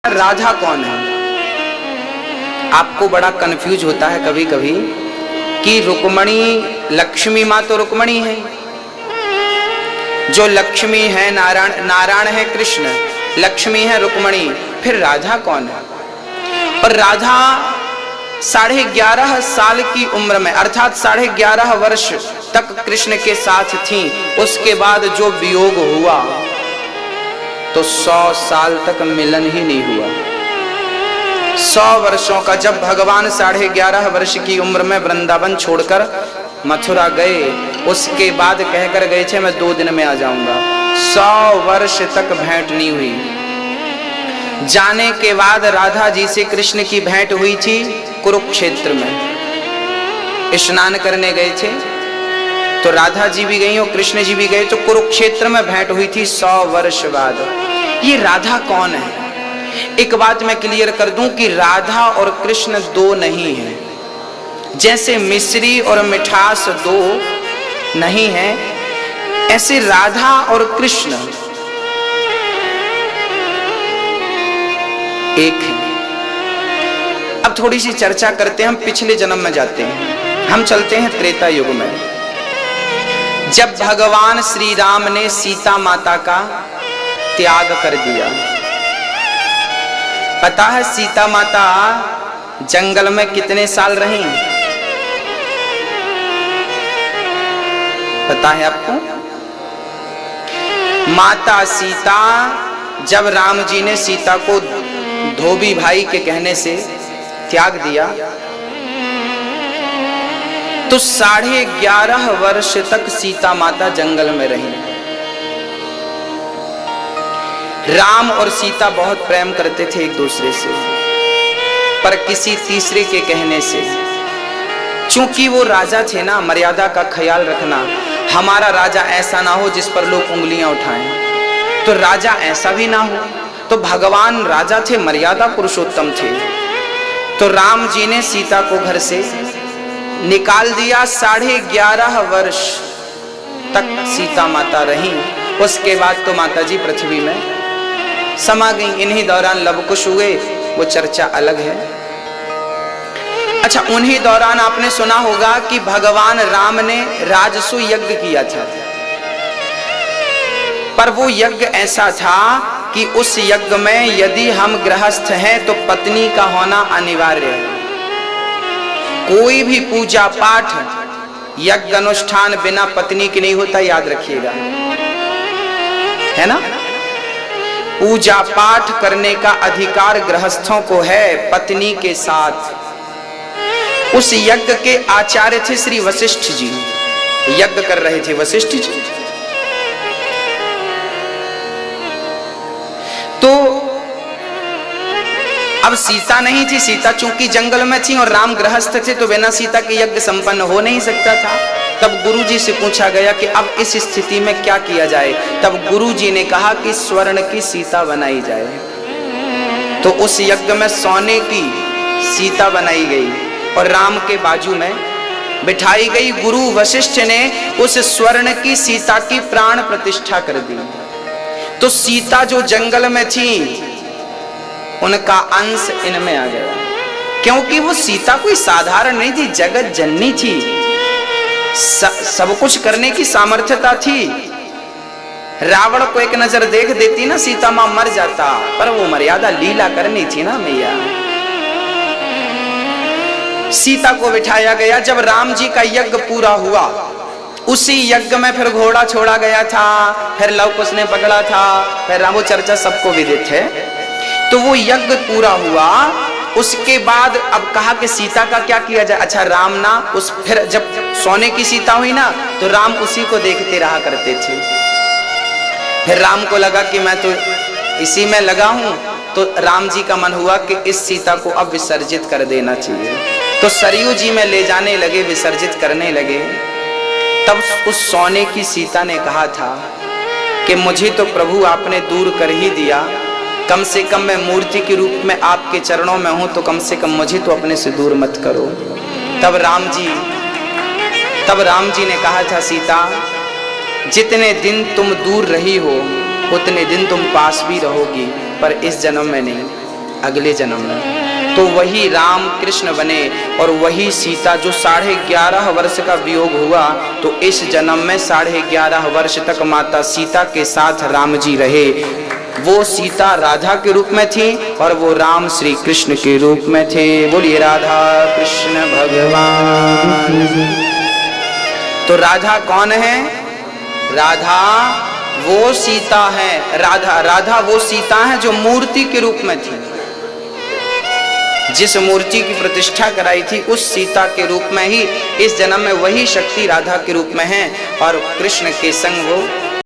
राधा कौन है? आपको बड़ा कंफ्यूज होता है कभी कभी कि रुक्मणी, लक्ष्मी माँ तो रुक्मणी है, जो लक्ष्मी है नारायण, नारायण है कृष्ण, लक्ष्मी है रुक्मणी, फिर राधा कौन है? और राधा 11.5 साल की उम्र में अर्थात 11.5 वर्ष तक कृष्ण के साथ थी। उसके बाद जो वियोग हुआ तो 100 साल तक मिलन ही नहीं हुआ। 100 वर्षों का जब भगवान 11.5 वर्ष की उम्र में वृंदावन छोड़कर मथुरा गए, उसके बाद कहकर गए थे मैं 2 दिन में आ जाऊंगा। 100 वर्ष तक भेंट नहीं हुई। जाने के बाद राधा जी से कृष्ण की भेंट हुई थी कुरुक्षेत्र में। स्नान करने गए थे तो राधा जी भी गई और कृष्ण जी भी गए, तो कुरुक्षेत्र में भेंट हुई थी 100 वर्ष बाद। ये राधा कौन है? एक बात मैं क्लियर कर दूं कि राधा और कृष्ण 2 नहीं है। जैसे मिश्री और मिठास 2 नहीं है, ऐसे राधा और कृष्ण एक है। अब थोड़ी सी चर्चा करते हैं, हम पिछले जन्म में जाते हैं, हम चलते हैं त्रेता युग में। जब भगवान श्री राम ने सीता माता का त्याग कर दिया। पता है सीता माता जंगल में कितने साल रही? पता है आपको? माता सीता, जब राम जी ने सीता को धोबी भाई के कहने से त्याग दिया तो 11.5 वर्ष तक सीता माता जंगल में रही। राम और सीता बहुत प्रेम करते थे एक दूसरे से, पर किसी तीसरे के कहने से, चूंकि वो राजा थे ना, मर्यादा का ख्याल रखना, हमारा राजा ऐसा ना हो जिस पर लोग उंगलियां उठाएं, तो राजा ऐसा भी ना हो। तो भगवान राजा थे, मर्यादा पुरुषोत्तम थे। तो राम जी ने सीता को घर से निकाल दिया। 11.5 वर्ष तक सीता माता रही। उसके बाद तो माता जी पृथ्वी में समा गई। इन्हीं दौरान लवकुश हुए, वो चर्चा अलग है। अच्छा, उन्हीं दौरान आपने सुना होगा कि भगवान राम ने राजसु यज्ञ किया था, पर वो यज्ञ ऐसा था कि उस यज्ञ में यदि हम गृहस्थ हैं तो पत्नी का होना अनिवार्य है। कोई भी पूजा पाठ, यज्ञ अनुष्ठान बिना पत्नी के नहीं होता, याद रखिएगा, है ना। पूजा पाठ करने का अधिकार गृहस्थों को है पत्नी के साथ। उस यज्ञ के आचार्य थे श्री वशिष्ठ जी, यज्ञ कर रहे थे वशिष्ठ जी। तो अब सीता नहीं थी, सीता चूंकि जंगल में थी और राम गृहस्थ थे, तो बिना सीता के यज्ञ संपन्न हो नहीं सकता था। तब गुरुजी से पूछा गया कि अब इस स्थिति में क्या किया जाए। तब गुरुजी ने कहा कि स्वर्ण की सीता बनाई जाए। तो उस यज्ञ में सोने की सीता बनाई गई और राम के बाजू में बिठाई गई। गुरु वशिष्ठ ने उस स्वर्ण की सीता की प्राण प्रतिष्ठा कर दी। तो सीता जो जंगल में थी, उनका अंश इनमें आ गया, क्योंकि वो सीता कोई साधारण नहीं थी, जगत जननी थी, सब कुछ करने की सामर्थ्यता थी। रावण को एक नजर देख देती ना, सीता मां मर जाता, पर वो मर्यादा लीला करनी थी ना मैया। सीता को बिठाया गया। जब राम जी का यज्ञ पूरा हुआ, उसी यज्ञ में फिर घोड़ा छोड़ा गया था, फिर लवकुश ने पकड़ा था, फिर रामो चर्चा सबको विदित है। तो वो यज्ञ पूरा हुआ। उसके बाद अब कहा कि सीता का क्या किया जाए। अच्छा, राम ना उस फिर जब सोने की सीता हुई ना, तो राम उसी को देखते रहा करते थे। फिर राम को लगा कि मैं तो इसी में लगा हूं, तो राम जी का मन हुआ कि इस सीता को अब विसर्जित कर देना चाहिए। तो सरयू जी में ले जाने लगे, विसर्जित करने लगे। तब उस सोने की सीता ने कहा था कि मुझे तो प्रभु आपने दूर कर ही दिया, कम से कम मैं मूर्ति के रूप में आपके चरणों में हूं, तो कम से कम मुझे तो अपने से दूर मत करो। तब राम जी ने कहा था, सीता जितने दिन तुम दूर रही हो उतने दिन तुम पास भी रहोगी, पर इस जन्म में नहीं। अगले जन्म में, तो वही राम कृष्ण बने और वही सीता जो 11.5 वर्ष का वियोग हुआ, तो इस जन्म में 11.5 वर्ष तक माता सीता के साथ राम जी रहे। वो सीता राधा के रूप में थी और वो राम श्री कृष्ण के रूप में थे। बोलिए राधा कृष्ण भगवान। तो राधा कौन है? राधा वो सीता है, राधा वो सीता है जो मूर्ति के रूप में थी। जिस मूर्ति की प्रतिष्ठा कराई थी उस सीता के रूप में ही इस जन्म में वही शक्ति राधा के रूप में है और कृष्ण के संग वो